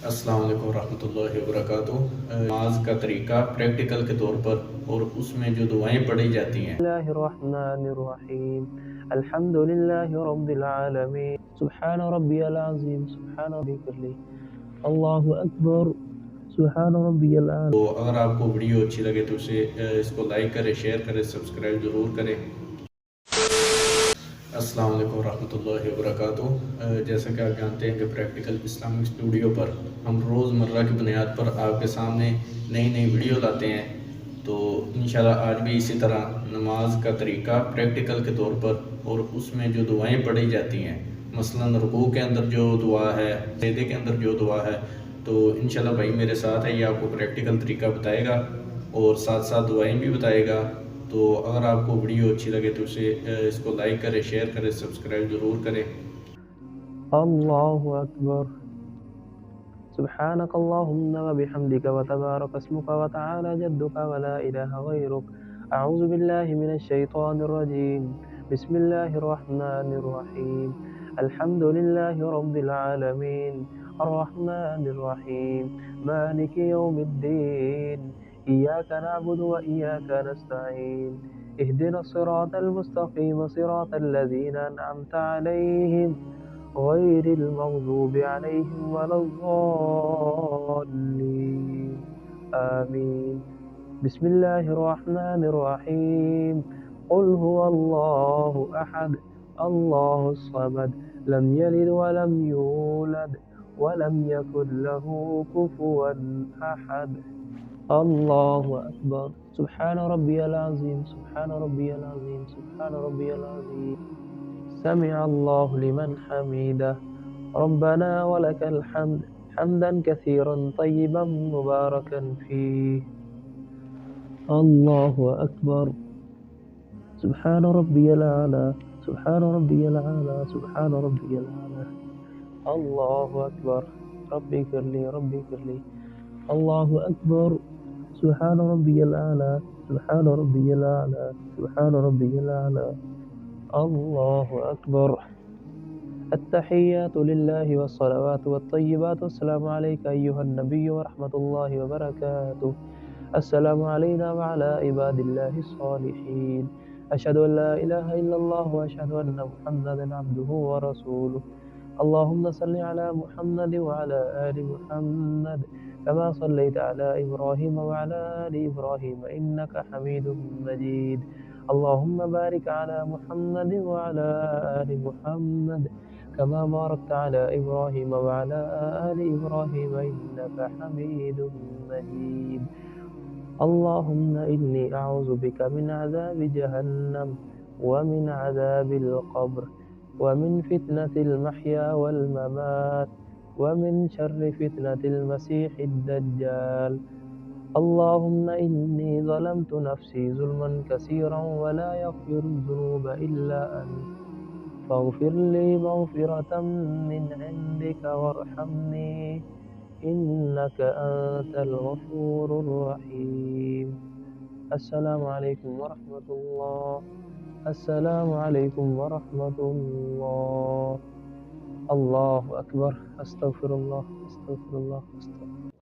अस्सलाम वालेकुम रहमतुल्लाहि व बरकातुहू। नमाज का तरीका प्रैक्टिकल के तौर पर और उसमें जो दुआएं पढ़ी जाती हैं। बिस्मिल्लाहिर्रहमानिर्रहीम अल्हम्दुलिल्लाहि रब्बिल आलमीन सुब्हान रब्बियल अज़ीम सुब्हान रब्बिकल्ली अल्लाहु अकबर सुब्हान रब्बियल आला। तो अगर आपको वीडियो अच्छी लगे तो इसको लाइक करें, शेयर करें, सब्सक्राइब ज़रूर करें। अस्सलाम वालेकुम रहमतुल्लाहि व बरकातुहू। जैसा कि आप जानते हैं कि प्रैक्टिकल इस्लामिक स्टूडियो पर हम रोज़मर्रा की बुनियाद पर आपके सामने नई नई वीडियो लाते हैं। तो इंशाल्लाह आज भी इसी तरह नमाज का तरीका प्रैक्टिकल के तौर पर और उसमें जो दुआएं पढ़ी जाती हैं, मसलन रुकू के अंदर जो दुआ है, सजदे के अंदर जो दुआ है, तो इंशाल्लाह भाई मेरे साथ है, ये आपको प्रैक्टिकल तरीका बताएगा और साथ साथ दुआएं भी बताएगा। तो अगर आपको वीडियो अच्छी लगे तो इसको लाइक करें, शेयर करें, सब्सक्राइब ज़रूर करें। अल्लाहु अकबर सुब्हानक अल्लाहुम्मा व बिहम्दिका व तबारक अस्मुका व तआला जद्दुका व ला इलाहा गैरुक अऊज़ु बिल्लाहि मिनश शैतानिर रजीम बिस्मिल्लाहिर रहमानिर रहीम अल्हम्दुलिल्लाहि रब्बिल आलमीन अर्रहमानिर रहीम मालिकि यौमिद्दीन इय्याका नअबुदु व इय्याका नस्तईन इहदिनस सिरातल मुस्तक़ीम सिरातल लज़ीना अनअमता अलैहिम غير المغضوب عليهم ولا الضالين آمين بسم الله الرحمن الرحيم قل هو الله أحد الله الصمد لم يلد ولم يولد ولم يكن له كفوا أحد الله أكبر سبحان ربي العظيم سبحان ربي العظيم سبحان ربي العظيم سمع الله لمن حمده ربنا ولك الحمد حمدا كثيرا طيبا مباركا فيه الله أكبر سبحان ربي الأعلى سبحان ربي الأعلى سبحان ربي الأعلى الله أكبر ربي كرلي ربي كرلي الله أكبر سبحان ربي الأعلى سبحان ربي الأعلى سبحان ربي الأعلى الله أكبر التحيات لله والصلوات والطيبات والسلام عليك أيها النبي ورحمة الله وبركاته السلام علينا وعلى عباد الله الصالحين أشهد أن لا إله إلا الله وأشهد أن محمدا عبده ورسوله اللهم صل على محمد وعلى آل محمد كما صليت على إبراهيم وعلى آل إبراهيم إنك حميد مجيد اللهم بارك على محمد وعلى آل محمد كما باركت على إبراهيم وعلى آل إبراهيم إنك حميد مجيد اللهم إني أعوذ بك من عذاب جهنم ومن عذاب القبر ومن فتنة المحيا والممات ومن شر فتنة المسيح الدجال اللهم إني ظلمت نفسي ظلما كثيرا ولا يغفر الذنوب إلا أنت فاغفر لي مغفرة من عندك وارحمني إنك أنت الغفور الرحيم السلام عليكم ورحمة الله السلام عليكم ورحمة الله الله أكبر أستغفر الله أستغفر الله أستغفر